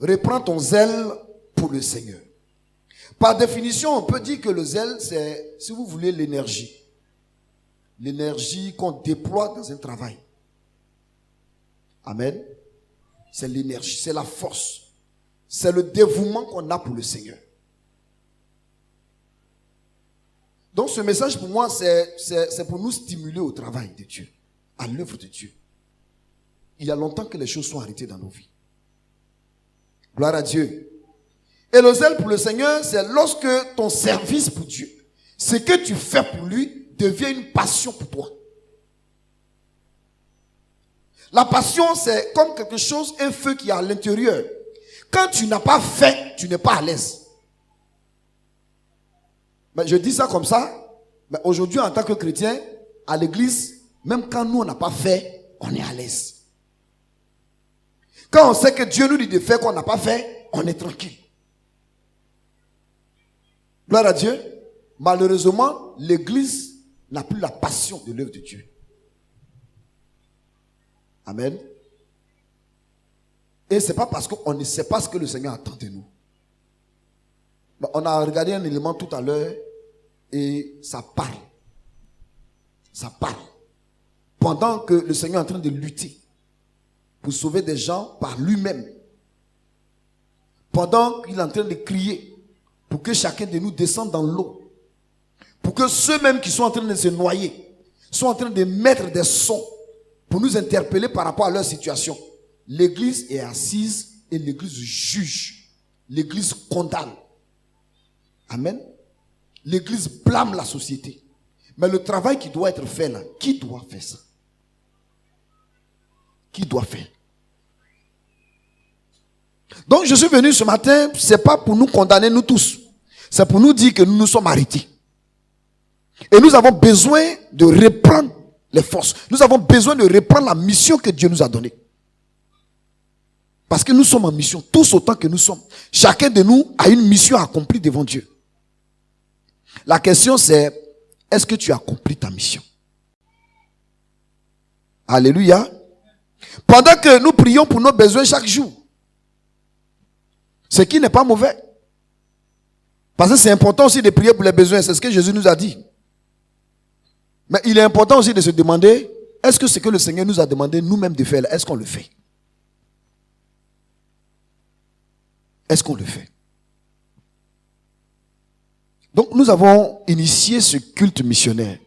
Reprends ton zèle pour le Seigneur. Par définition, on peut dire que le zèle, c'est, si vous voulez, l'énergie. L'énergie qu'on déploie dans un travail. Amen. C'est l'énergie, c'est la force. C'est le dévouement qu'on a pour le Seigneur. Donc ce message pour moi, c'est pour nous stimuler au travail de Dieu, à l'œuvre de Dieu. Il y a longtemps que les choses sont arrêtées dans nos vies. Gloire à Dieu. Et le zèle pour le Seigneur, c'est lorsque ton service pour Dieu, ce que tu fais pour lui, devient une passion pour toi. La passion, c'est comme quelque chose, un feu qui est à l'intérieur. Quand tu n'as pas fait, tu n'es pas à l'aise. Mais je dis ça comme ça, mais aujourd'hui, en tant que chrétien, à l'église, même quand nous, on n'a pas fait, on est à l'aise. Quand on sait que Dieu nous dit de faire qu'on n'a pas fait, on est tranquille. Gloire à Dieu. Malheureusement, l'église n'a plus la passion de l'œuvre de Dieu. Amen. Et ce n'est pas parce qu'on ne sait pas ce que le Seigneur attend de nous. On a regardé un élément tout à l'heure et ça parle. Ça parle. Pendant que le Seigneur est en train de lutter pour sauver des gens par lui-même. Pendant qu'il est en train de crier pour que chacun de nous descende dans l'eau. Pour que ceux-mêmes qui sont en train de se noyer sont en train de mettre des sons pour nous interpeller par rapport à leur situation. L'église est assise et l'église juge. L'église condamne. Amen. L'église blâme la société. Mais le travail qui doit être fait là, qui doit faire ça? Qui doit faire? Donc je suis venu ce matin, c'est pas pour nous condamner nous tous. C'est pour nous dire que nous nous sommes arrêtés. Et nous avons besoin de reprendre les forces. Nous avons besoin de reprendre la mission que Dieu nous a donnée. Parce que nous sommes en mission, tous autant que nous sommes. Chacun de nous a une mission accomplie devant Dieu. La question c'est, est-ce que tu as accompli ta mission? Alléluia. Pendant que nous prions pour nos besoins chaque jour, ce qui n'est pas mauvais. Parce que c'est important aussi de prier pour les besoins, c'est ce que Jésus nous a dit. Mais il est important aussi de se demander, est-ce que ce que le Seigneur nous a demandé nous-mêmes de faire, est-ce qu'on le fait? Est-ce qu'on le fait? Donc nous avons initié ce culte missionnaire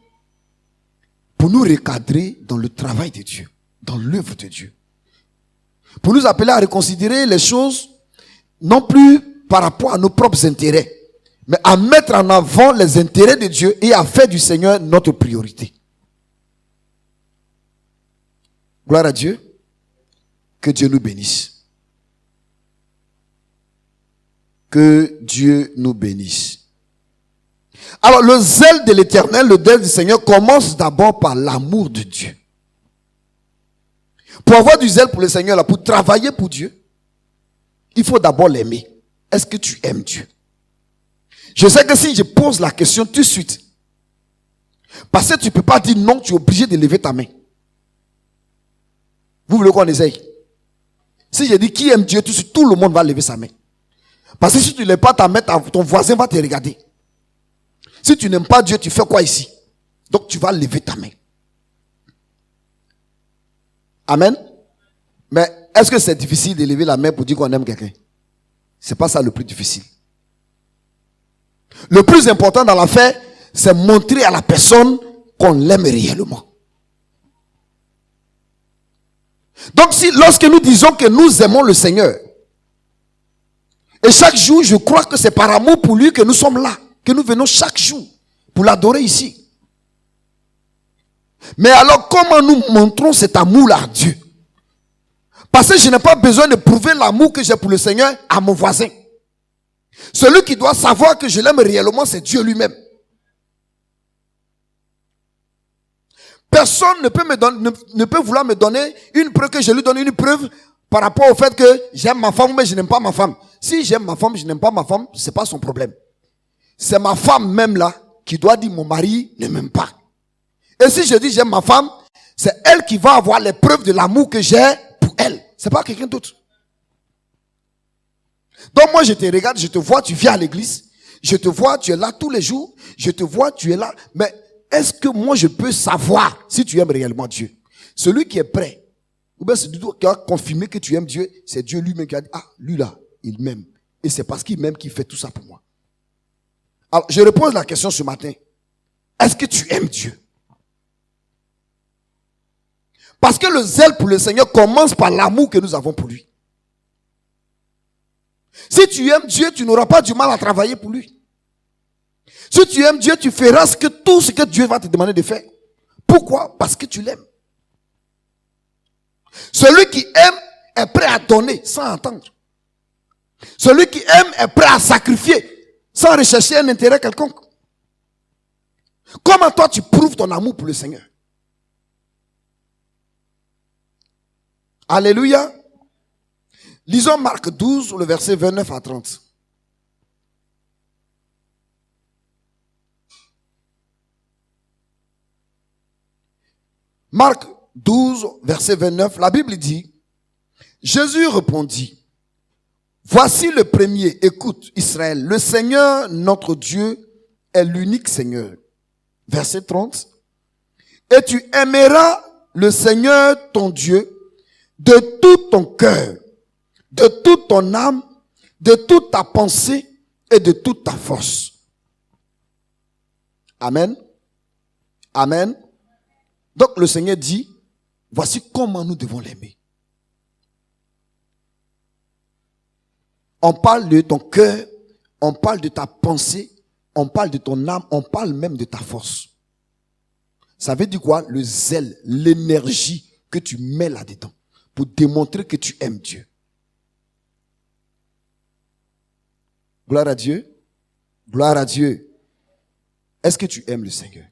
pour nous recadrer dans le travail de Dieu, dans l'œuvre de Dieu. Pour nous appeler à reconsidérer les choses, non plus par rapport à nos propres intérêts, mais à mettre en avant les intérêts de Dieu et à faire du Seigneur notre priorité. Gloire à Dieu. Que Dieu nous bénisse. Que Dieu nous bénisse. Alors, le zèle de l'Éternel, le zèle du Seigneur, commence d'abord par l'amour de Dieu. Pour avoir du zèle pour le Seigneur, là, pour travailler pour Dieu, il faut d'abord l'aimer. Est-ce que tu aimes Dieu? Je sais que si je pose la question tout de suite, parce que tu ne peux pas dire non, tu es obligé de lever ta main. Vous voulez qu'on essaye? Si je dis qui aime Dieu, tout le monde va lever sa main. Parce que si tu ne lèves pas ta main, ton voisin va te regarder. Si tu n'aimes pas Dieu, tu fais quoi ici? Donc tu vas lever ta main. Amen. Mais est-ce que c'est difficile de lever la main pour dire qu'on aime quelqu'un? C'est pas ça le plus difficile. Le plus important dans l'affaire, c'est montrer à la personne qu'on l'aime réellement. Donc lorsque nous disons que nous aimons le Seigneur, et chaque jour, je crois que c'est par amour pour lui que nous sommes là, que nous venons chaque jour pour l'adorer ici. Mais alors, comment nous montrons cet amour-là à Dieu? Parce que je n'ai pas besoin de prouver l'amour que j'ai pour le Seigneur à mon voisin. Celui qui doit savoir que je l'aime réellement, c'est Dieu lui-même. Personne ne peut vouloir me donner une preuve, que je lui donne une preuve par rapport au fait que j'aime ma femme, mais je n'aime pas ma femme. Si j'aime ma femme, je n'aime pas ma femme, c'est pas son problème. C'est ma femme même là qui doit dire mon mari ne m'aime pas. Et si je dis j'aime ma femme, c'est elle qui va avoir les preuves de l'amour que j'ai pour elle. C'est pas quelqu'un d'autre. Donc moi, je te regarde, je te vois, tu viens à l'église. Je te vois, tu es là tous les jours. Je te vois, tu es là. Mais est-ce que moi, je peux savoir si tu aimes réellement Dieu? Celui qui est prêt, ou bien celui qui a confirmé que tu aimes Dieu, c'est Dieu lui-même qui a dit, ah, lui là, il m'aime. Et c'est parce qu'il m'aime qu'il fait tout ça pour moi. Alors, je repose la question ce matin. Est-ce que tu aimes Dieu? Parce que le zèle pour le Seigneur commence par l'amour que nous avons pour lui. Si tu aimes Dieu, tu n'auras pas du mal à travailler pour lui. Si tu aimes Dieu, tu feras tout ce que Dieu va te demander de faire. Pourquoi? Parce que tu l'aimes. Celui qui aime est prêt à donner sans entendre. Celui qui aime est prêt à sacrifier sans rechercher un intérêt quelconque. Comment toi tu prouves ton amour pour le Seigneur? Alléluia. Lisons Marc 12, le verset 29 à 30. Marc 12, verset 29, la Bible dit, Jésus répondit, voici le premier, écoute Israël, le Seigneur notre Dieu est l'unique Seigneur. Verset 30, et tu aimeras le Seigneur ton Dieu de tout ton cœur, de toute ton âme, de toute ta pensée et de toute ta force. Amen. Amen. Donc le Seigneur dit, voici comment nous devons l'aimer. On parle de ton cœur, on parle de ta pensée, on parle de ton âme, on parle même de ta force. Ça veut dire quoi? Le zèle, l'énergie que tu mets là-dedans pour démontrer que tu aimes Dieu. Gloire à Dieu. Gloire à Dieu. Est-ce que tu aimes le Seigneur?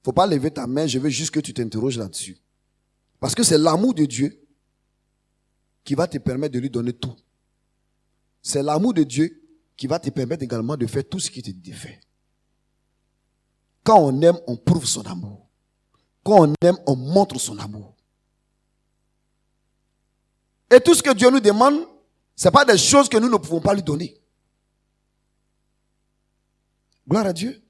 Faut pas lever ta main, je veux juste que tu t'interroges là-dessus. Parce que c'est l'amour de Dieu qui va te permettre de lui donner tout. C'est l'amour de Dieu qui va te permettre également de faire tout ce qu'il te dit de faire. Quand on aime, on prouve son amour. Quand on aime, on montre son amour. Et tout ce que Dieu nous demande, ce n'est pas des choses que nous ne pouvons pas lui donner. Gloire à Dieu.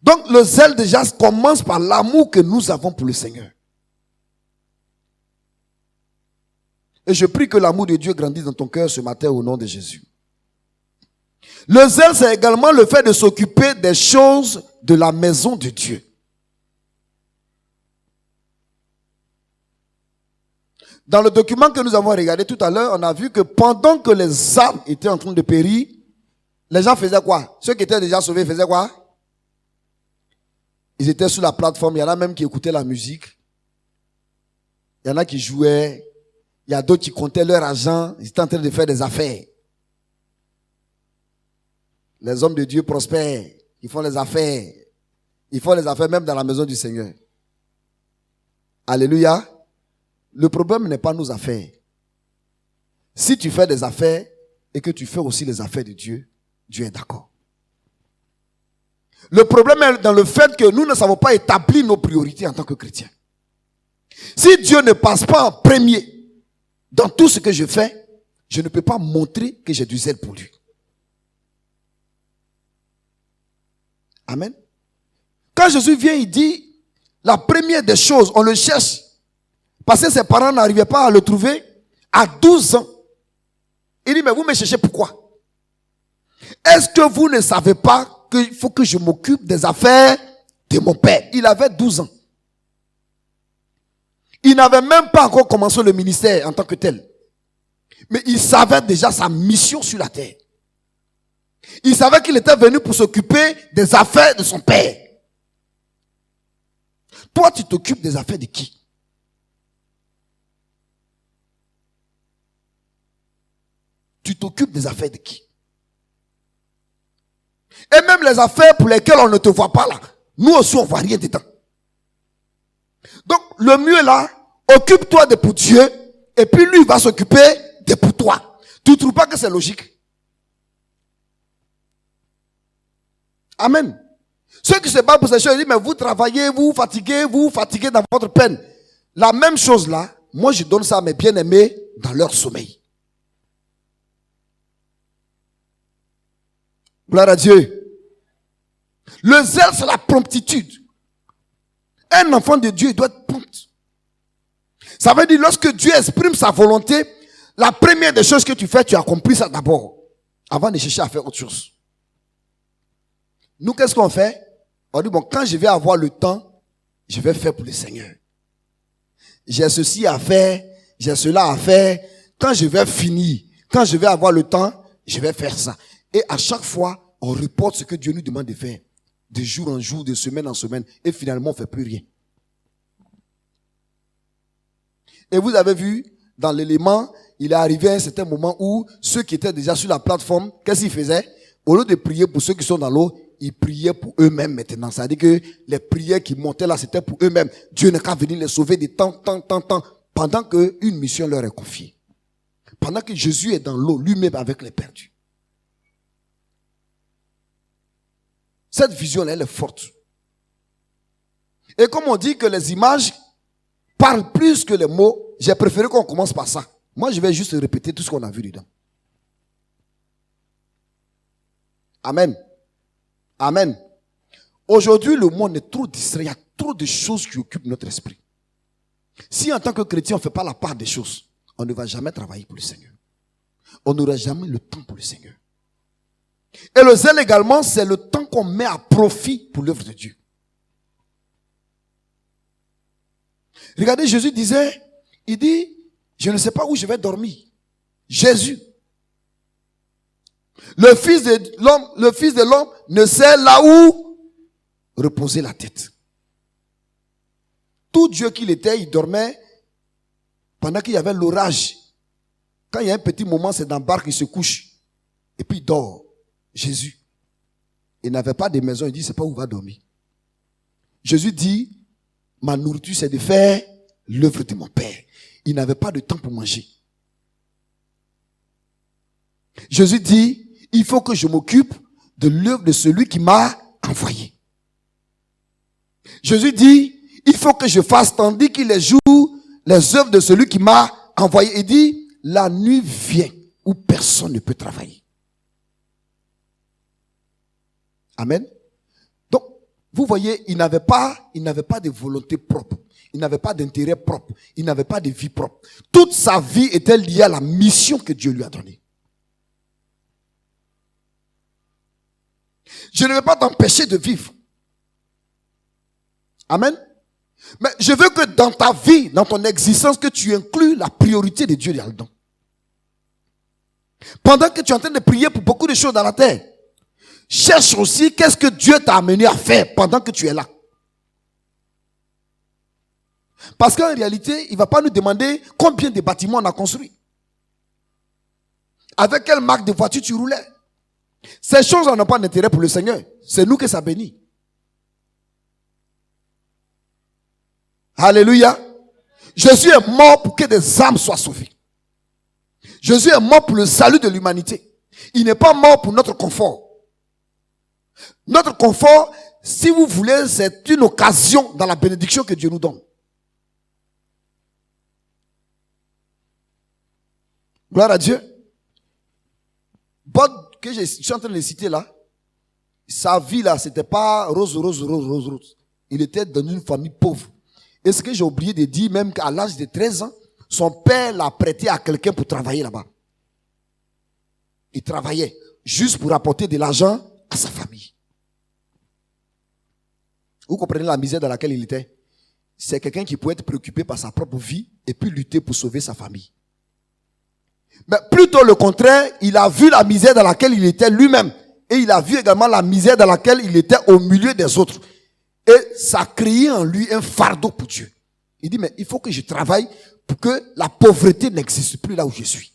Donc le zèle déjà commence par l'amour que nous avons pour le Seigneur. Et je prie que l'amour de Dieu grandisse dans ton cœur ce matin au nom de Jésus. Le zèle, c'est également le fait de s'occuper des choses de la maison de Dieu. Dans le document que nous avons regardé tout à l'heure, on a vu que pendant que les âmes étaient en train de périr, les gens faisaient quoi? Ceux qui étaient déjà sauvés faisaient quoi? Ils étaient sur la plateforme, il y en a même qui écoutaient la musique. Il y en a qui jouaient. Il y a d'autres qui comptaient leur argent. Ils étaient en train de faire des affaires. Les hommes de Dieu prospèrent. Ils font les affaires. Ils font les affaires même dans la maison du Seigneur. Alléluia. Le problème n'est pas nos affaires. Si tu fais des affaires et que tu fais aussi les affaires de Dieu, Dieu est d'accord. Le problème est dans le fait que nous ne savons pas établir nos priorités en tant que chrétiens. Si Dieu ne passe pas en premier dans tout ce que je fais, je ne peux pas montrer que j'ai du zèle pour lui. Amen. Quand Jésus vient, il dit, la première des choses, on le cherche. Parce que ses parents n'arrivaient pas à le trouver à 12 ans. Il dit, mais vous me cherchez pourquoi? Est-ce que vous ne savez pas qu'il faut que je m'occupe des affaires de mon père? Il avait 12 ans. Il n'avait même pas encore commencé le ministère en tant que tel. Mais il savait déjà sa mission sur la terre. Il savait qu'il était venu pour s'occuper des affaires de son père. Toi, tu t'occupes des affaires de qui? Tu t'occupes des affaires de qui? Et même les affaires pour lesquelles on ne te voit pas là, nous aussi on ne voit rien dedans. Donc le mieux là, occupe-toi de pour Dieu, et puis lui va s'occuper de pour toi. Tu ne trouves pas que c'est logique? Amen. Ceux qui se battent pour ces choses, ils disent, mais vous travaillez, vous vous fatiguez dans votre peine. La même chose là, moi je donne ça à mes bien-aimés dans leur sommeil. Gloire à Dieu. Le zèle, c'est la promptitude. Un enfant de Dieu, il doit être prompt. Ça veut dire, lorsque Dieu exprime sa volonté, la première des choses que tu fais, tu accomplis ça d'abord, avant de chercher à faire autre chose. Nous, qu'est-ce qu'on fait? On dit, bon, quand je vais avoir le temps, je vais faire pour le Seigneur. J'ai ceci à faire, j'ai cela à faire. Quand je vais finir, quand je vais avoir le temps, je vais faire ça. Et à chaque fois, on reporte ce que Dieu nous demande de faire. De jour en jour, de semaine en semaine. Et finalement, on ne fait plus rien. Et vous avez vu, dans l'élément, il est arrivé à un certain moment où ceux qui étaient déjà sur la plateforme, qu'est-ce qu'ils faisaient? Au lieu de prier pour ceux qui sont dans l'eau, ils priaient pour eux-mêmes maintenant. C'est-à-dire que les prières qui montaient là, c'était pour eux-mêmes. Dieu n'a qu'à venir les sauver de temps, pendant qu'une mission leur est confiée. Pendant que Jésus est dans l'eau, lui-même avec les perdus. Cette vision-là, elle est forte. Et comme on dit que les images parlent plus que les mots, j'ai préféré qu'on commence par ça. Moi, je vais juste répéter tout ce qu'on a vu dedans. Amen. Amen. Aujourd'hui, le monde est trop distrait. Il y a trop de choses qui occupent notre esprit. Si en tant que chrétien, on ne fait pas la part des choses, on ne va jamais travailler pour le Seigneur. On n'aura jamais le temps pour le Seigneur. Et le zèle également, c'est le temps qu'on met à profit pour l'œuvre de Dieu. Regardez, Jésus disait, il dit, je ne sais pas où je vais dormir. Jésus. Le Fils de l'homme ne sait là où reposer la tête. Tout Dieu qu'il était, il dormait pendant qu'il y avait l'orage. Quand il y a un petit moment, c'est dans la barque, il se couche. Et puis il dort. Jésus. Il n'avait pas de maison, il dit, c'est pas où il va dormir. Jésus dit, ma nourriture, c'est de faire l'œuvre de mon Père. Il n'avait pas de temps pour manger. Jésus dit, il faut que je m'occupe de l'œuvre de celui qui m'a envoyé. Jésus dit, il faut que je fasse tandis qu'il joue les œuvres de celui qui m'a envoyé. Il dit, la nuit vient où personne ne peut travailler. Amen. Donc, vous voyez, il n'avait pas de volonté propre. Il n'avait pas d'intérêt propre. Il n'avait pas de vie propre. Toute sa vie était liée à la mission que Dieu lui a donnée. Je ne vais pas t'empêcher de vivre. Amen. Mais je veux que dans ta vie, dans ton existence, que tu inclues la priorité de Dieu là-dedans. Pendant que tu es en train de prier pour beaucoup de choses dans la terre, cherche aussi qu'est-ce que Dieu t'a amené à faire pendant que tu es là. Parce qu'en réalité, il ne va pas nous demander combien de bâtiments on a construits. Avec quelle marque de voiture tu roulais. Ces choses n'ont pas d'intérêt pour le Seigneur. C'est nous que ça bénit. Alléluia. Jésus est mort pour que des âmes soient sauvées. Jésus est mort pour le salut de l'humanité. Il n'est pas mort pour notre confort. Notre confort, si vous voulez, c'est une occasion dans la bénédiction que Dieu nous donne. Gloire à Dieu. Bod, que je suis en train de le citer là, sa vie là, c'était pas rose. Il était dans une famille pauvre. Et ce que j'ai oublié de dire, même qu'à l'âge de 13 ans, son père l'a prêté à quelqu'un pour travailler là-bas. Il travaillait juste pour apporter de l'argent à sa famille. Vous comprenez la misère dans laquelle il était? C'est quelqu'un qui pouvait être préoccupé par sa propre vie et puis lutter pour sauver sa famille. Mais plutôt le contraire, il a vu la misère dans laquelle il était lui-même. Et il a vu également la misère dans laquelle il était au milieu des autres. Et ça a créé en lui un fardeau pour Dieu. Il dit, mais il faut que je travaille pour que la pauvreté n'existe plus là où je suis.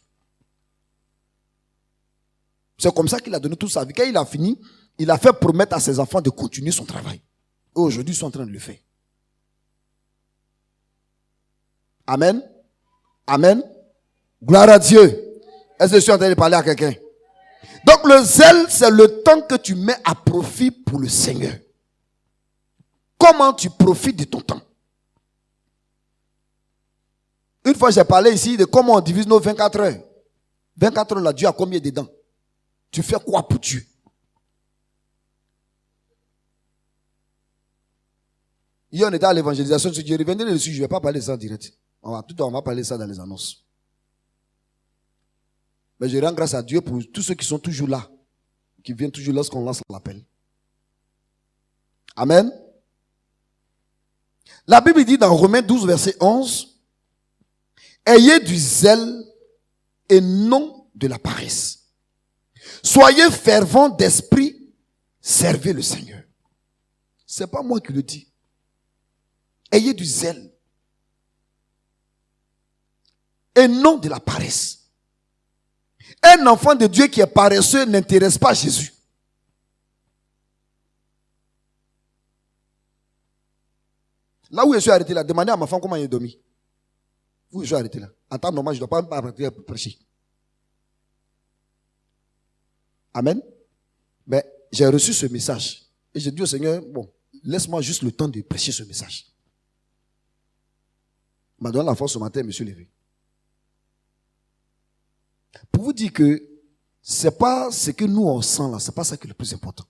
C'est comme ça qu'il a donné toute sa vie. Quand il a fini, il a fait promettre à ses enfants de continuer son travail. Et aujourd'hui, ils sont en train de le faire. Amen. Amen. Gloire à Dieu. Est-ce que je suis en train de parler à quelqu'un? Donc le zèle, c'est le temps que tu mets à profit pour le Seigneur. Comment tu profites de ton temps? Une fois, j'ai parlé ici de comment on divise nos 24 heures. 24 heures, là, Dieu a combien dedans? Tu fais quoi pour Dieu? Hier, on était à l'évangélisation. Si je reviendrai dessus, je ne vais pas parler de ça en direct. On va parler de ça dans les annonces. Mais je rends grâce à Dieu pour tous ceux qui sont toujours là, qui viennent toujours lorsqu'on lance l'appel. Amen. La Bible dit dans Romains 12, verset 11, ayez du zèle et non de la paresse. Soyez fervents d'esprit, servez le Seigneur. C'est pas moi qui le dis. Ayez du zèle et non de la paresse. Un enfant de Dieu qui est paresseux n'intéresse pas Jésus. Là où je suis arrêté là, demandez à ma femme comment il est dormi. Où je suis arrêté là. En temps normal, je ne dois pas arrêter pour prêcher. Amen. Mais j'ai reçu ce message. Et j'ai dit au Seigneur, bon, laisse-moi juste le temps de prêcher ce message. Il m'a donné la force ce matin, je me suis levé. Pour vous dire que c'est pas ce que nous on sent là, c'est pas ça qui est le plus important.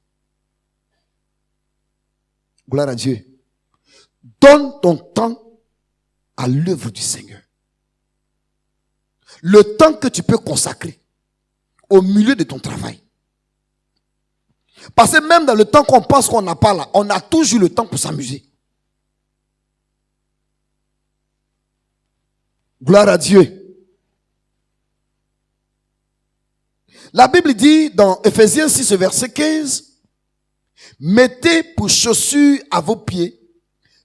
Gloire à Dieu. Donne ton temps à l'œuvre du Seigneur. Le temps que tu peux consacrer au milieu de ton travail. Parce que même dans le temps qu'on pense qu'on n'a pas là, on a toujours le temps pour s'amuser. Gloire à Dieu. La Bible dit dans Ephésiens 6, verset 15, mettez pour chaussure à vos pieds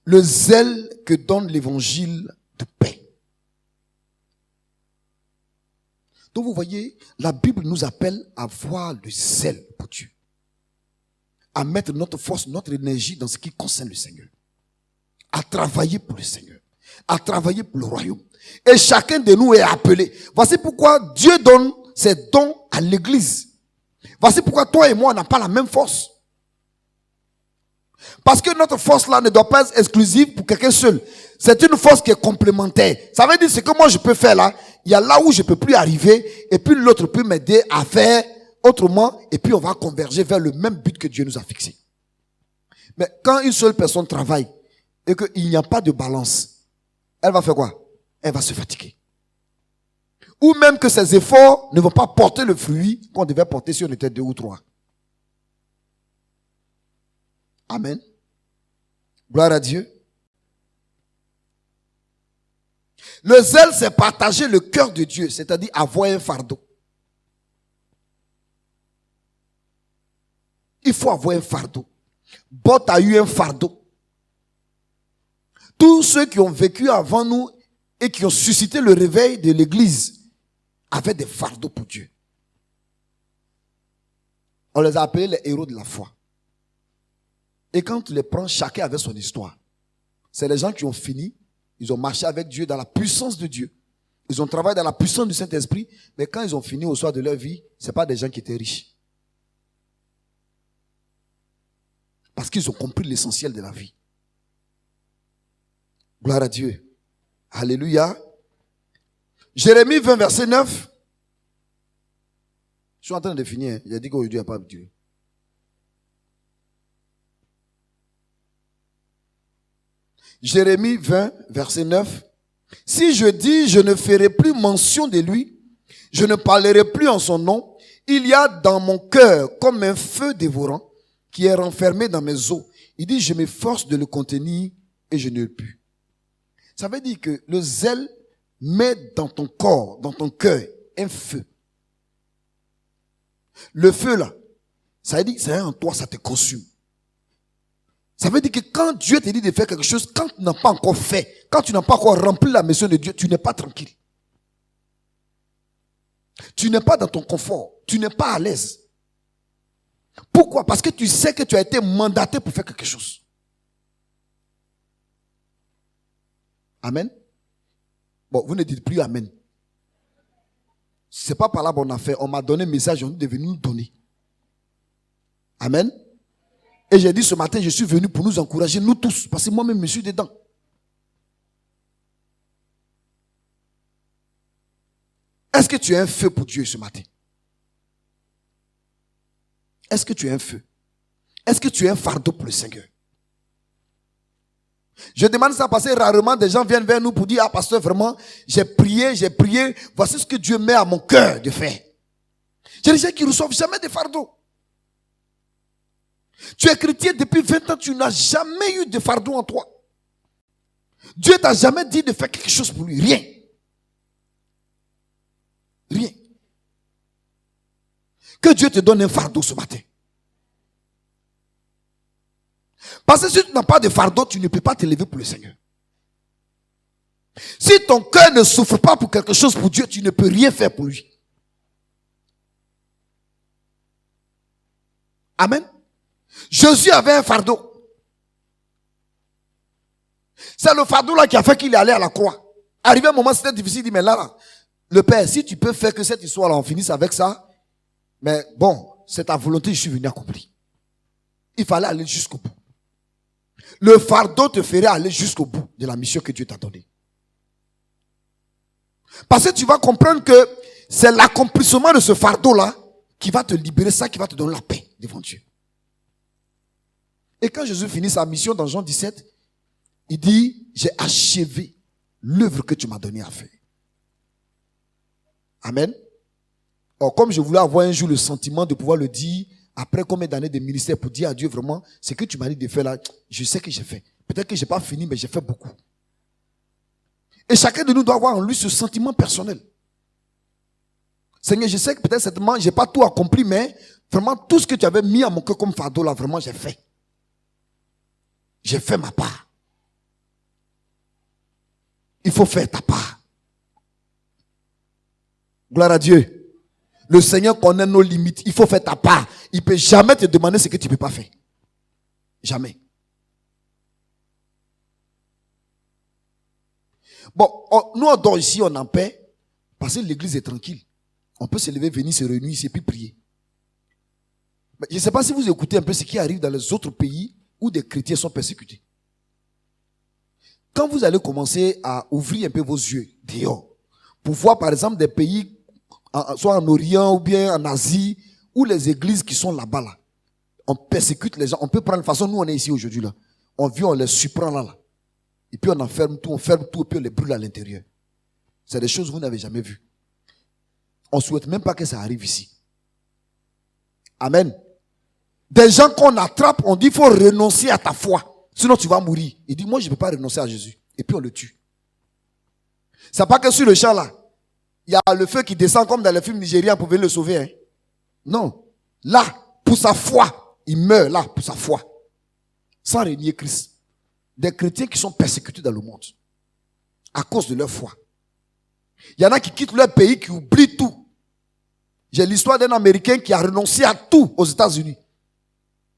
le zèle que donne l'évangile de paix. Donc vous voyez, la Bible nous appelle à voir le zèle pour Dieu. À mettre notre force, notre énergie dans ce qui concerne le Seigneur. À travailler pour le Seigneur. À travailler pour le royaume. Et chacun de nous est appelé. Voici pourquoi Dieu donne ses dons à l'église. Voici pourquoi toi et moi, on n'a pas la même force. Parce que notre force là ne doit pas être exclusive pour quelqu'un seul. C'est une force qui est complémentaire. Ça veut dire ce que moi je peux faire là, il y a là où je peux plus arriver, et puis l'autre peut m'aider à faire autrement, et puis on va converger vers le même but que Dieu nous a fixé. Mais quand une seule personne travaille, et qu'il n'y a pas de balance, elle va faire quoi? Elle va se fatiguer. Ou même que ses efforts ne vont pas porter le fruit qu'on devait porter si on était 2 ou 3. Amen. Gloire à Dieu. Le zèle, c'est partager le cœur de Dieu, c'est-à-dire avoir un fardeau. Il faut avoir un fardeau. Bot a eu un fardeau. Tous ceux qui ont vécu avant nous et qui ont suscité le réveil de l'église avaient des fardeaux pour Dieu. On les a appelés les héros de la foi. Et quand tu les prends, chacun avait son histoire. C'est les gens qui ont fini, ils ont marché avec Dieu dans la puissance de Dieu. Ils ont travaillé dans la puissance du Saint-Esprit, mais quand ils ont fini au soir de leur vie, ce n'est pas des gens qui étaient riches. Parce qu'ils ont compris l'essentiel de la vie. Gloire à Dieu. Alléluia. Jérémie 20, verset 9. Je suis en train de finir. Il a dit qu'aujourd'hui, il n'y a pas de Dieu. Jérémie 20, verset 9. Si je dis, je ne ferai plus mention de lui, je ne parlerai plus en son nom, il y a dans mon cœur comme un feu dévorant qui est renfermé dans mes os. Il dit, je m'efforce de le contenir et je ne le puis. Ça veut dire que le zèle met dans ton corps, dans ton cœur, un feu. Le feu là, ça veut dire que c'est en toi, ça te consume. Ça veut dire que quand Dieu te dit de faire quelque chose, quand tu n'as pas encore fait, quand tu n'as pas encore rempli la mission de Dieu, tu n'es pas tranquille. Tu n'es pas dans ton confort. Tu n'es pas à l'aise. Pourquoi? Parce que tu sais que tu as été mandaté pour faire quelque chose. Amen. Bon, vous ne dites plus Amen. C'est pas par là qu'on a fait. On m'a donné un message, on est venu nous donner. Amen. Et j'ai dit ce matin, je suis venu pour nous encourager, nous tous, parce que moi-même, je suis dedans. Est-ce que tu es un feu pour Dieu ce matin? Est-ce que tu es un feu? Est-ce que tu es un fardeau pour le Seigneur? Je demande ça parce que rarement des gens viennent vers nous pour dire, ah pasteur, vraiment, j'ai prié, voici ce que Dieu met à mon cœur de faire. J'ai des gens qui ne reçoivent jamais de fardeau. Tu es chrétien depuis 20 ans, tu n'as jamais eu de fardeau en toi. Dieu t'a jamais dit de faire quelque chose pour lui, rien. Rien. Que Dieu te donne un fardeau ce matin. Parce que si tu n'as pas de fardeau, tu ne peux pas te lever pour le Seigneur. Si ton cœur ne souffre pas pour quelque chose pour Dieu, tu ne peux rien faire pour lui. Amen. Jésus avait un fardeau. C'est le fardeau là qui a fait qu'il est allé à la croix. Arrivé un moment, c'était difficile. Il dit, mais là, le Père, si tu peux faire que cette histoire là, on finisse avec ça, mais bon, c'est ta volonté, je suis venu accomplir. Il fallait aller jusqu'au bout. Le fardeau te ferait aller jusqu'au bout de la mission que Dieu t'a donnée. Parce que tu vas comprendre que c'est l'accomplissement de ce fardeau-là qui va te libérer, ça qui va te donner la paix devant Dieu. Et quand Jésus finit sa mission dans Jean 17, il dit, j'ai achevé l'œuvre que tu m'as donnée à faire. Amen. Or, comme je voulais avoir un jour le sentiment de pouvoir le dire, après combien d'années de ministère pour dire à Dieu vraiment, ce que tu m'as dit de faire là, je sais que j'ai fait. Peut-être que je n'ai pas fini, mais j'ai fait beaucoup. Et chacun de nous doit avoir en lui ce sentiment personnel. Seigneur, je sais que peut-être certainement, je n'ai pas tout accompli, mais vraiment tout ce que tu avais mis à mon cœur comme fardeau là, vraiment j'ai fait. J'ai fait ma part. Il faut faire ta part. Gloire à Dieu. Le Seigneur connaît nos limites. Il faut faire ta part. Il ne peut jamais te demander ce que tu ne peux pas faire. Jamais. Bon, nous on dort ici, on est en paix, parce que l'église est tranquille. On peut se lever, venir se réunir ici et puis prier. Mais je ne sais pas si vous écoutez un peu ce qui arrive dans les autres pays où des chrétiens sont persécutés. Quand vous allez commencer à ouvrir un peu vos yeux dehors, pour voir par exemple des pays, soit en Orient ou bien en Asie, où les églises qui sont là-bas, là, on persécute les gens. On peut prendre de façon, nous on est ici aujourd'hui, là. On vient, on les surprend là. Et puis on enferme tout, on ferme tout, et puis on les brûle à l'intérieur. C'est des choses que vous n'avez jamais vues. On ne souhaite même pas que ça arrive ici. Amen. Des gens qu'on attrape, on dit, il faut renoncer à ta foi. Sinon tu vas mourir. Il dit, moi je ne peux pas renoncer à Jésus. Et puis on le tue. C'est pas que sur le champ là, il y a le feu qui descend comme dans les films nigériens pour venir le sauver. Hein. Non. Là, pour sa foi, il meurt là pour sa foi. Sans renier Christ. Des chrétiens qui sont persécutés dans le monde. À cause de leur foi. Il y en a qui quittent leur pays, qui oublient tout. J'ai l'histoire d'un Américain qui a renoncé à tout aux États-Unis.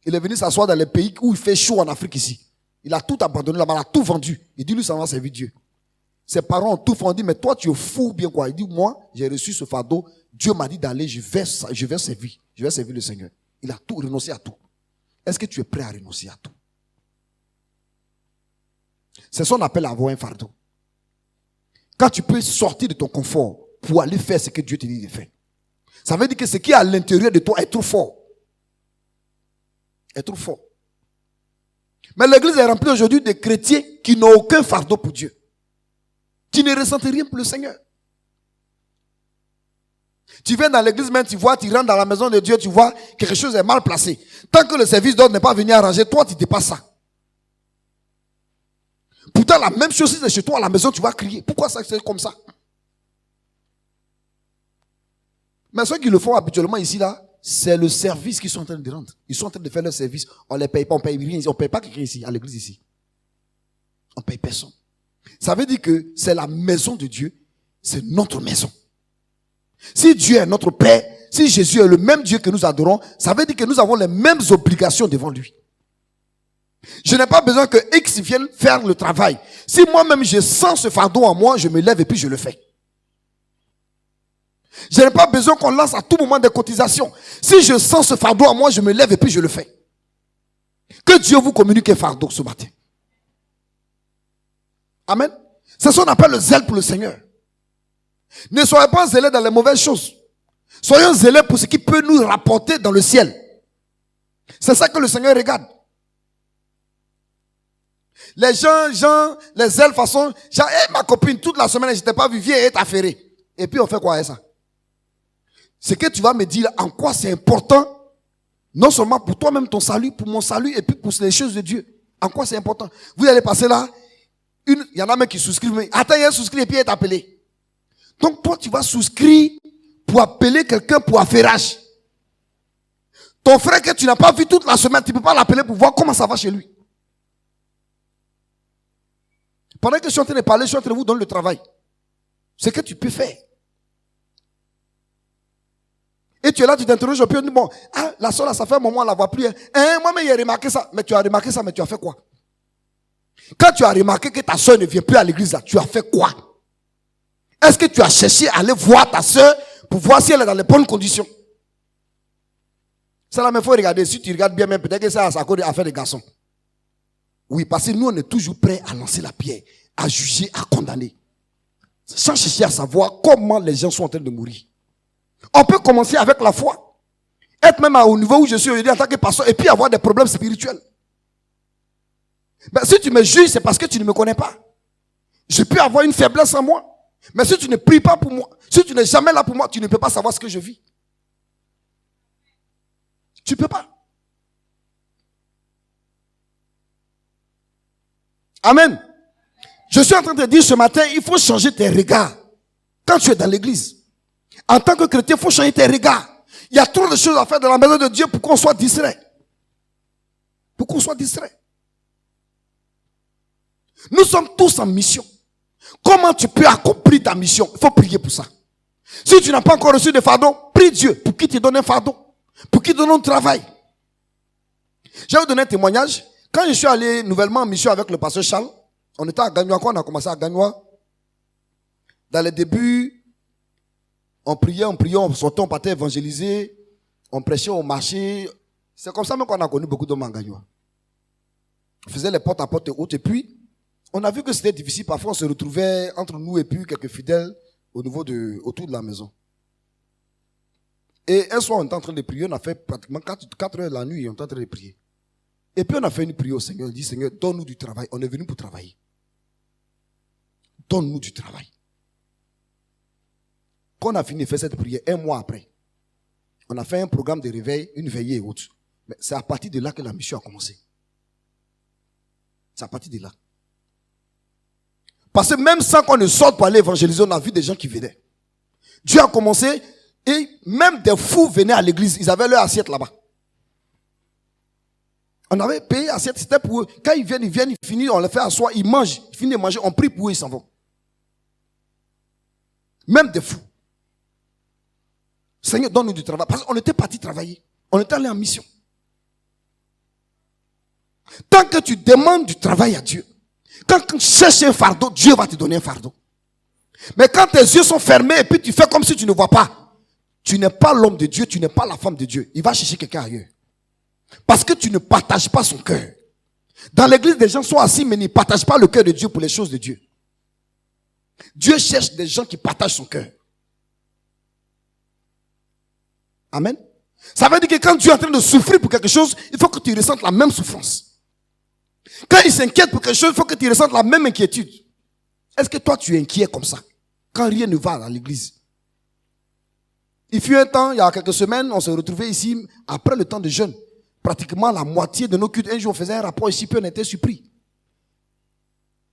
Il est venu s'asseoir dans les pays où il fait chaud en Afrique ici. Il a tout abandonné là-bas, il a tout vendu. Il dit, lui, ça va servir Dieu. Ses parents ont tout fait. On dit, mais toi, tu es fou ou bien quoi? Il dit, moi, j'ai reçu ce fardeau. Dieu m'a dit d'aller, je vais servir. Je vais servir le Seigneur. Il a tout renoncé à tout. Est-ce que tu es prêt à renoncer à tout? C'est ce qu'on appelle avoir un fardeau. Quand tu peux sortir de ton confort pour aller faire ce que Dieu te dit de faire. Ça veut dire que ce qui est à l'intérieur de toi est trop fort. Est trop fort. Mais l'église est remplie aujourd'hui de chrétiens qui n'ont aucun fardeau pour Dieu. Qui ne ressentent rien pour le Seigneur. Tu viens dans l'église même, tu rentres dans la maison de Dieu, tu vois quelque chose est mal placé. Tant que le service d'ordre n'est pas venu arranger, toi tu dépasses ça. Pourtant la même chose si c'est chez toi à la maison, tu vas crier. Pourquoi ça c'est comme ça? Mais ceux qui le font habituellement ici là, c'est le service qu'ils sont en train de rendre. Ils sont en train de faire leur service. On ne les paye pas, on paye rien ici. On ne paye pas quelqu'un ici, à l'église ici. On ne paye personne. Ça veut dire que c'est la maison de Dieu. C'est notre maison. Si Dieu est notre Père, si Jésus est le même Dieu que nous adorons, ça veut dire que nous avons les mêmes obligations devant lui. Je n'ai pas besoin que X vienne faire le travail. Si moi-même je sens ce fardeau en moi, je me lève et puis je le fais. Je n'ai pas besoin qu'on lance à tout moment des cotisations. Si je sens ce fardeau en moi, je me lève et puis je le fais. Que Dieu vous communique un fardeau ce matin. Amen. C'est ce qu'on appelle le zèle pour le Seigneur. Ne soyez pas zélés dans les mauvaises choses. Soyons zélés pour ce qui peut nous rapporter dans le ciel. C'est ça que le Seigneur regarde. Les gens, les ailes façon, genre, ma copine, toute la semaine, je t'ai pas vu, viens et t'affairer. Et puis on fait quoi avec ça? Ce que tu vas me dire, en quoi c'est important, non seulement pour toi-même ton salut, pour mon salut, et puis pour les choses de Dieu. En quoi c'est important? Vous allez passer là, il y en a même qui souscrivent, mais attends, il y a un souscrit et puis il est appelé. Donc toi, tu vas souscrire pour appeler quelqu'un pour affairage. Ton frère que tu n'as pas vu toute la semaine, tu ne peux pas l'appeler pour voir comment ça va chez lui. Pendant que je suis en train de parler, je suis en train de vous donner le travail. Ce que tu peux faire. Et tu es là, tu t'interroges, puis on dit, bon, ah, la soeur là, ça fait un moment, on la voit plus. Moi-même, j'ai remarqué ça. Mais tu as remarqué ça, mais tu as fait quoi? Quand tu as remarqué que ta soeur ne vient plus à l'église là, tu as fait quoi? Est-ce que tu as cherché à aller voir ta soeur pour voir si elle est dans les bonnes conditions? Ça là, mais il faut regarder. Si tu regardes bien, même peut-être que ça a cause d'affaires de garçons. Oui, parce que nous, on est toujours prêts à lancer la pierre, à juger, à condamner. Sans chercher à savoir comment les gens sont en train de mourir. On peut commencer avec la foi. Être même au niveau où je suis aujourd'hui en tant que pasteur et puis avoir des problèmes spirituels. Ben, si tu me juges, c'est parce que tu ne me connais pas. Je peux avoir une faiblesse en moi. Mais si tu ne pries pas pour moi, si tu n'es jamais là pour moi, tu ne peux pas savoir ce que je vis. Tu ne peux pas. Amen. Je suis en train de dire ce matin, il faut changer tes regards. Quand tu es dans l'église, en tant que chrétien, il faut changer tes regards. Il y a trop de choses à faire dans la maison de Dieu pour qu'on soit distrait. Pour qu'on soit distrait. Nous sommes tous en mission. Comment tu peux accomplir ta mission? Il faut prier pour ça. Si tu n'as pas encore reçu de fardeau, prie Dieu pour qu'il te donne un fardeau. Pour qu'il te donne un travail. Je vais vous donner un témoignage. Quand je suis allé nouvellement en mission avec le pasteur Charles, on était à Gagnoa. Quand on a commencé à Gagnoa, dans les débuts, on priait, on sortait, on partait évangéliser, on prêchait au marché. C'est comme ça même qu'on a connu beaucoup d'hommes en Gagnoa. On faisait les portes à porte hautes et puis, on a vu que c'était difficile. Parfois, on se retrouvait entre nous et puis quelques fidèles autour de la maison. Et un soir, on était en train de prier. On a fait pratiquement 4 heures la nuit. On était en train de prier. Et puis, on a fait une prière au Seigneur. On dit, Seigneur, donne-nous du travail. On est venu pour travailler. Donne-nous du travail. Quand on a fini de faire cette prière, un mois après, on a fait un programme de réveil, une veillée et autres. Mais c'est à partir de là que la mission a commencé. C'est à partir de là. Parce que même sans qu'on ne sorte pour aller évangéliser, on a vu des gens qui venaient. Dieu a commencé et même des fous venaient à l'église. Ils avaient leur assiette là-bas. On avait payé assiette, c'était pour eux. Quand ils viennent, ils finissent, on les fait asseoir, ils mangent, ils finissent de manger, on prie pour eux, ils s'en vont. Même des fous. Seigneur, donne-nous du travail. Parce qu'on était parti travailler. On était allé en mission. Tant que tu demandes du travail à Dieu, quand tu cherches un fardeau, Dieu va te donner un fardeau. Mais quand tes yeux sont fermés et puis tu fais comme si tu ne vois pas, tu n'es pas l'homme de Dieu, tu n'es pas la femme de Dieu. Il va chercher quelqu'un ailleurs. Parce que tu ne partages pas son cœur. Dans l'église, des gens sont assis, mais ils ne partagent pas le cœur de Dieu pour les choses de Dieu. Dieu cherche des gens qui partagent son cœur. Amen. Ça veut dire que quand Dieu est en train de souffrir pour quelque chose, il faut que tu ressentes la même souffrance. Quand il s'inquiète pour quelque chose, il faut que tu ressentes la même inquiétude. Est-ce que toi, tu es inquiet comme ça? Quand rien ne va dans l'église. Il fut un temps, il y a quelques semaines, on se retrouvait ici, après le temps de jeûne. Pratiquement la moitié de nos cultes. Un jour, on faisait un rapport ici, puis on était surpris.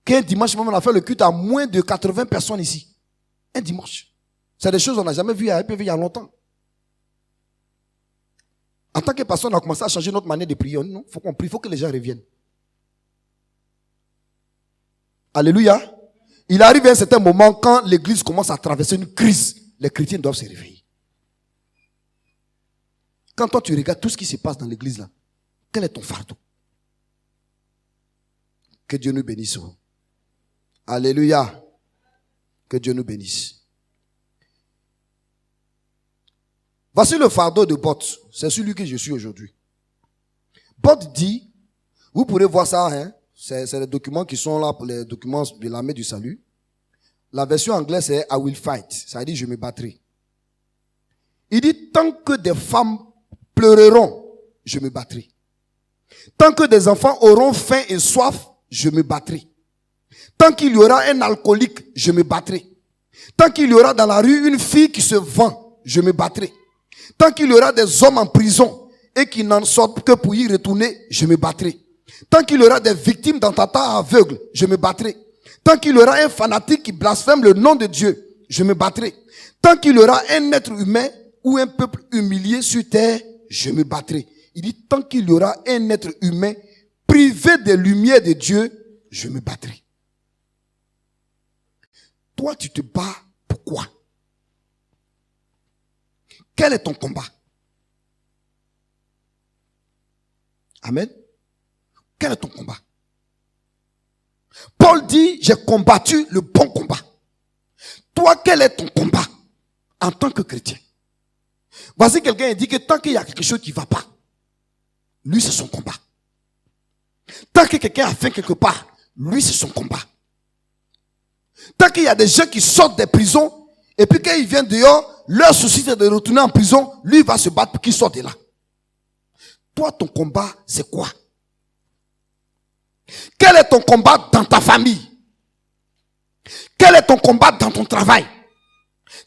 Qu'un dimanche, même, on a fait le culte à moins de 80 personnes ici. Un dimanche. C'est des choses qu'on n'a jamais vues il y a longtemps. En tant que pasteur, on a commencé à changer notre manière de prier. Non, il faut qu'on prie, il faut que les gens reviennent. Alléluia. Il arrive à un certain moment, quand l'église commence à traverser une crise, les chrétiens doivent se réveiller. Quand toi tu regardes tout ce qui se passe dans l'église là, quel est ton fardeau? Que Dieu nous bénisse. Alléluia. Que Dieu nous bénisse. Voici le fardeau de Both. C'est celui que je suis aujourd'hui. Both dit, vous pourrez voir ça, hein, c'est les documents qui sont là pour les documents de l'armée du salut. La version anglaise c'est I will fight. Ça veut dire je me battrai. Il dit tant que des femmes pleureront, je me battrai. Tant que des enfants auront faim et soif, je me battrai. Tant qu'il y aura un alcoolique, je me battrai. Tant qu'il y aura dans la rue une fille qui se vend, je me battrai. Tant qu'il y aura des hommes en prison et qui n'en sortent que pour y retourner, je me battrai. Tant qu'il y aura des victimes d'attentats aveugles, je me battrai. Tant qu'il y aura un fanatique qui blasphème le nom de Dieu, je me battrai. Tant qu'il y aura un être humain ou un peuple humilié sur terre, je me battrai. Il dit, tant qu'il y aura un être humain privé des lumières de Dieu, je me battrai. Toi, tu te bats pourquoi? Quel est ton combat? Amen. Quel est ton combat? Paul dit, j'ai combattu le bon combat. Toi, quel est ton combat en tant que chrétien? Voici quelqu'un qui dit que tant qu'il y a quelque chose qui ne va pas, lui c'est son combat. Tant que quelqu'un a faim quelque part, lui c'est son combat. Tant qu'il y a des gens qui sortent des prisons, et puis quand ils viennent dehors, leur souci c'est de retourner en prison, lui va se battre pour qu'ils sortent de là. Toi, ton combat, c'est quoi? Quel est ton combat dans ta famille? Quel est ton combat dans ton travail?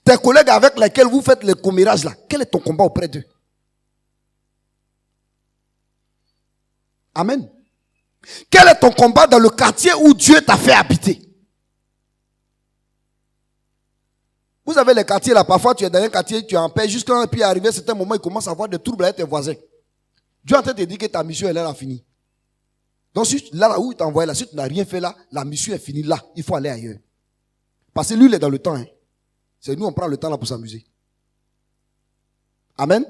Tes collègues avec lesquels vous faites le commérage là, quel est ton combat auprès d'eux? Amen. Quel est ton combat dans le quartier où Dieu t'a fait habiter? Vous avez les quartiers là, parfois tu es dans un quartier, tu es en paix, jusqu'à puis arrivé à un certain moment, il commence à avoir des troubles avec tes voisins. Dieu est en train de te dire que ta mission elle est finie. Donc si là où il t'a envoyé là, si tu n'as rien fait là, la mission est finie là, il faut aller ailleurs. Parce que lui il est dans le temps. Hein. C'est nous on prend le temps là pour s'amuser. Amen.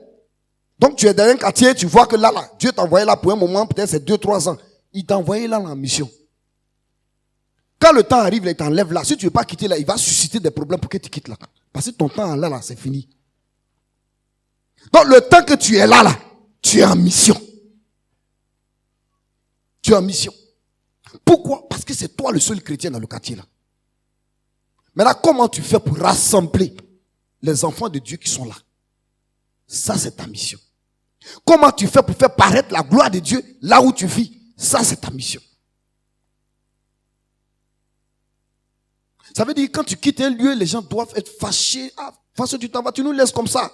Donc tu es dans un quartier, tu vois que là, Dieu t'a envoyé là pour un moment, peut-être c'est 2-3 ans. Il t'a envoyé là en mission. Quand le temps arrive, il t'enlève là. Si tu ne veux pas quitter là, il va susciter des problèmes pour que tu quittes là. Parce que ton temps là, c'est fini. Donc le temps que tu es là, tu es en mission. Tu es en mission. Pourquoi? Parce que c'est toi le seul chrétien dans le quartier là. Maintenant, comment tu fais pour rassembler les enfants de Dieu qui sont là? Ça, c'est ta mission. Comment tu fais pour faire paraître la gloire de Dieu là où tu vis? Ça, c'est ta mission. Ça veut dire que quand tu quittes un lieu, les gens doivent être fâchés. Ah, face tu t'en vas, tu nous laisses comme ça.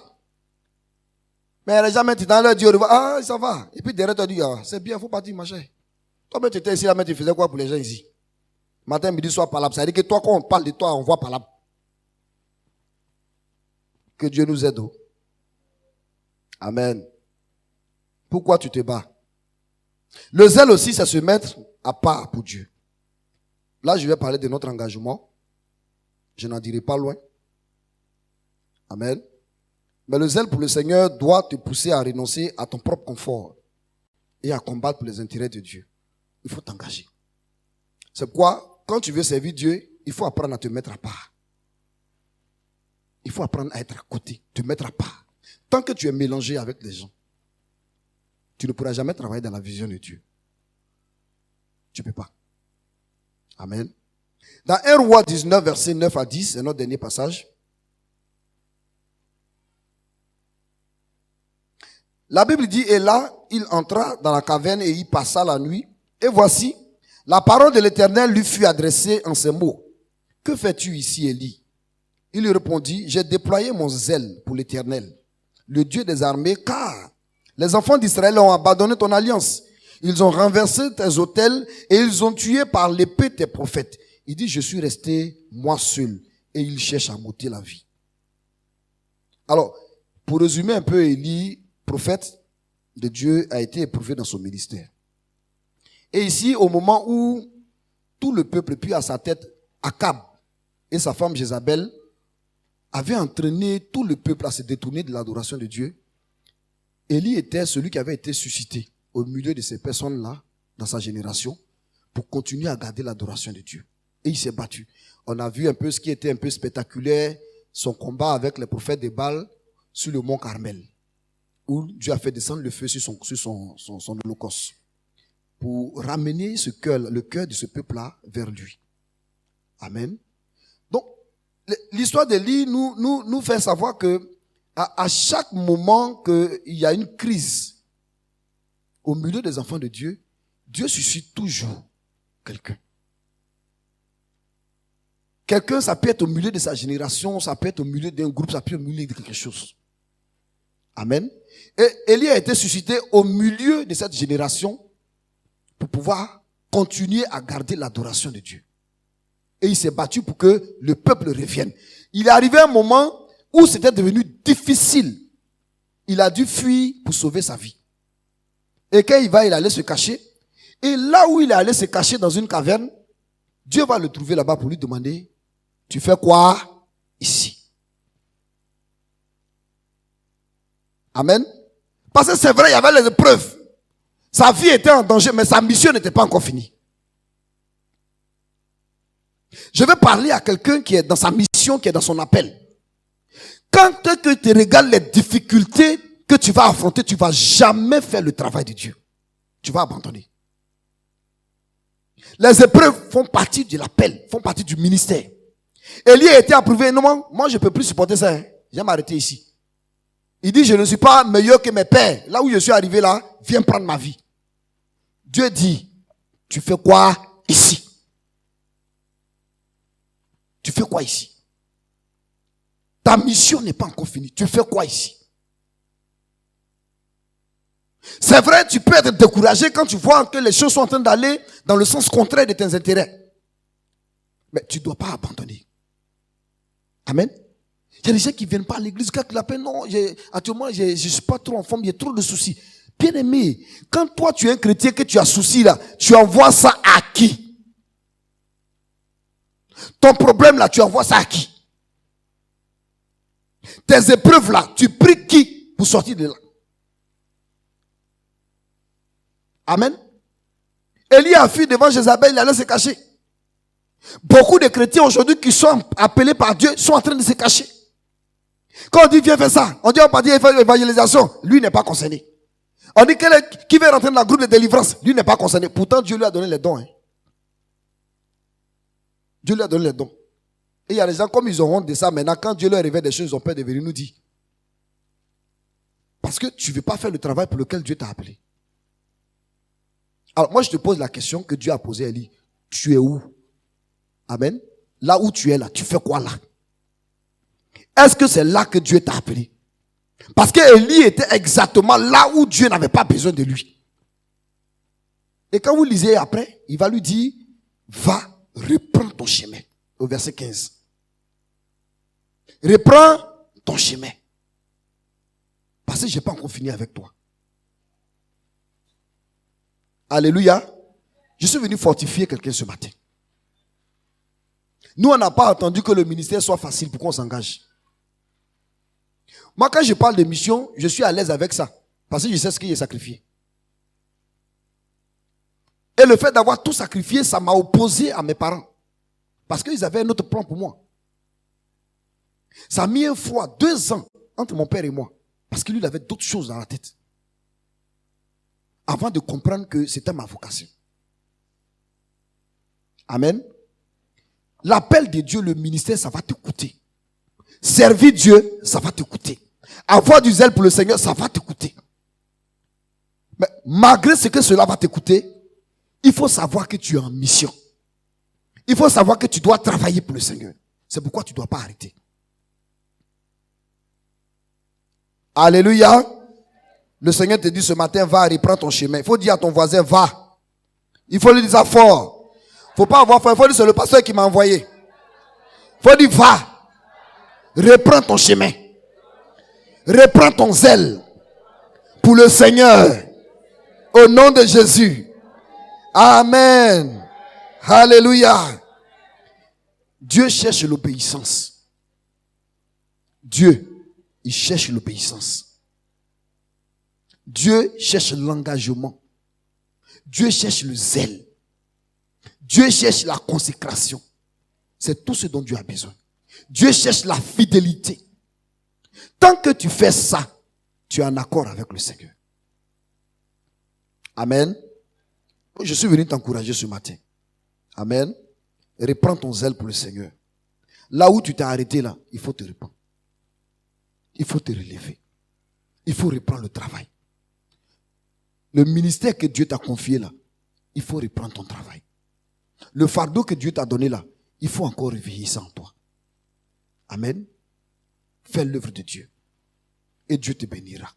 Mais les gens mettent dans leur Dieu, ah, ça va. Et puis derrière, tu dis, ah, c'est bien, il faut partir, machin. Toi, tu étais ici, là, mais tu faisais quoi pour les gens ici? Matin, midi, soir, palabre. Ça veut dire que toi, quand on parle de toi, on voit palabre. Que Dieu nous aide. Amen. Pourquoi tu te bats? Le zèle aussi, c'est se mettre à part pour Dieu. Là, je vais parler de notre engagement. Je n'en dirai pas loin. Amen. Mais le zèle pour le Seigneur doit te pousser à renoncer à ton propre confort et à combattre pour les intérêts de Dieu. Il faut t'engager. C'est pourquoi, quand tu veux servir Dieu, il faut apprendre à te mettre à part. Il faut apprendre à être à côté, te mettre à part. Tant que tu es mélangé avec les gens, tu ne pourras jamais travailler dans la vision de Dieu. Tu ne peux pas. Amen. Dans 1 Roi 19, verset 9 à 10, c'est notre dernier passage. La Bible dit, et là, il entra dans la caverne et y passa la nuit. Et voici, la parole de l'Éternel lui fut adressée en ces mots. Que fais-tu ici, Élie? Il lui répondit, j'ai déployé mon zèle pour l'Éternel, le Dieu des armées, car les enfants d'Israël ont abandonné ton alliance. Ils ont renversé tes autels et ils ont tué par l'épée tes prophètes. Il dit, je suis resté moi seul et il cherche à m'ôter la vie. Alors, pour résumer un peu, Élie, prophète de Dieu, a été éprouvé dans son ministère. Et ici, au moment où tout le peuple, puis à sa tête, Akab et sa femme Jézabel, avaient entraîné tout le peuple à se détourner de l'adoration de Dieu, Élie était celui qui avait été suscité au milieu de ces personnes-là, dans sa génération, pour continuer à garder l'adoration de Dieu. Et il s'est battu. On a vu un peu ce qui était un peu spectaculaire, son combat avec les prophètes de Baal sur le mont Carmel, où Dieu a fait descendre le feu sur son holocauste, pour ramener le cœur de ce peuple-là vers lui. Amen. Donc, l'histoire d'Élie nous fait savoir que à chaque moment qu'il y a une crise au milieu des enfants de Dieu, Dieu suscite toujours quelqu'un. Quelqu'un, ça peut être au milieu de sa génération, ça peut être au milieu d'un groupe, ça peut être au milieu de quelque chose. Amen. Et Élie a été suscité au milieu de cette génération pour pouvoir continuer à garder l'adoration de Dieu. Et il s'est battu pour que le peuple revienne. Il est arrivé un moment où c'était devenu difficile. Il a dû fuir pour sauver sa vie. Et quand il allait se cacher. Et là où il est allé se cacher dans une caverne, Dieu va le trouver là-bas pour lui demander, tu fais quoi ici? Amen. Parce que c'est vrai, il y avait les épreuves. Sa vie était en danger, mais sa mission n'était pas encore finie. Je vais parler à quelqu'un qui est dans sa mission, qui est dans son appel. Quand tu regardes les difficultés que tu vas affronter, tu ne vas jamais faire le travail de Dieu. Tu vas abandonner. Les épreuves font partie de l'appel, font partie du ministère. Élie a été approuvé. Non, moi je ne peux plus supporter ça. Hein. Je vais m'arrêter ici. Il dit, je ne suis pas meilleur que mes pères. Là où je suis arrivé là, viens prendre ma vie. Dieu dit, tu fais quoi ici? Tu fais quoi ici? Ta mission n'est pas encore finie. Tu fais quoi ici? C'est vrai, tu peux être découragé quand tu vois que les choses sont en train d'aller dans le sens contraire de tes intérêts. Mais tu ne dois pas abandonner. Amen. Il y a des gens qui ne viennent pas à l'église, quand ils l'appellent, non, actuellement, je ne suis pas trop en forme, il y a trop de soucis. Bien aimé, quand toi tu es un chrétien, que tu as souci là, tu envoies ça à qui? Ton problème là, tu envoies ça à qui? Tes épreuves là, tu pries qui pour sortir de là? Amen. Élie a fui devant Jézabel, il allait se cacher. Beaucoup de chrétiens aujourd'hui qui sont appelés par Dieu sont en train de se cacher. Quand on dit viens faire ça, on dit on va dire faire l'évangélisation, lui n'est pas concerné. On dit qui veut rentrer dans le groupe de délivrance, lui n'est pas concerné. Pourtant Dieu lui a donné les dons. Hein. Dieu lui a donné les dons. Et il y a des gens comme ils ont honte de ça maintenant, quand Dieu leur révèle des choses, ils ont peur de venir nous dire. Parce que tu ne veux pas faire le travail pour lequel Dieu t'a appelé. Alors moi je te pose la question que Dieu a posée à Élie. Tu es où? Amen. Là où tu es là, tu fais quoi là? Est-ce que c'est là que Dieu t'a appelé? Parce que Élie était exactement là où Dieu n'avait pas besoin de lui. Et quand vous lisez après, il va lui dire, va, reprends ton chemin. Au verset 15. Reprends ton chemin. Parce que je n'ai pas encore fini avec toi. Alléluia. Je suis venu fortifier quelqu'un ce matin. Nous, on n'a pas attendu que le ministère soit facile pour qu'on s'engage. Moi, quand je parle de mission, je suis à l'aise avec ça. Parce que je sais ce qu'il est sacrifié. Et le fait d'avoir tout sacrifié, ça m'a opposé à mes parents. Parce qu'ils avaient un autre plan pour moi. Ça a mis un froid, 2 ans, entre mon père et moi. Parce que lui, il avait d'autres choses dans la tête. Avant de comprendre que c'était ma vocation. Amen. L'appel de Dieu, le ministère, ça va te coûter. Servir Dieu, ça va te coûter. Avoir du zèle pour le Seigneur, ça va te coûter. Mais malgré ce que cela va te coûter, il faut savoir que tu es en mission. Il faut savoir que tu dois travailler pour le Seigneur. C'est pourquoi tu ne dois pas arrêter. Alléluia. Le Seigneur te dit ce matin, va, reprends ton chemin. Il faut dire à ton voisin, va. Il faut lui dire ça fort. Il ne faut pas avoir fort. Il faut dire, c'est le pasteur qui m'a envoyé. Il faut dire, va. Reprends ton chemin. Reprends ton zèle pour le Seigneur. Au nom de Jésus. Amen. Alléluia. Dieu cherche l'obéissance. Dieu, il cherche l'obéissance. Dieu cherche l'engagement. Dieu cherche le zèle. Dieu cherche la consécration. C'est tout ce dont Dieu a besoin. Dieu cherche la fidélité. Tant que tu fais ça, tu es en accord avec le Seigneur. Amen. Je suis venu t'encourager ce matin. Amen. Reprends ton zèle pour le Seigneur. Là où tu t'es arrêté là, il faut te reprendre. Il faut te relever. Il faut reprendre le travail. Le ministère que Dieu t'a confié là, il faut reprendre ton travail. Le fardeau que Dieu t'a donné là, il faut encore réveiller ça en toi. Amen. Fais l'œuvre de Dieu. Et Dieu te bénira.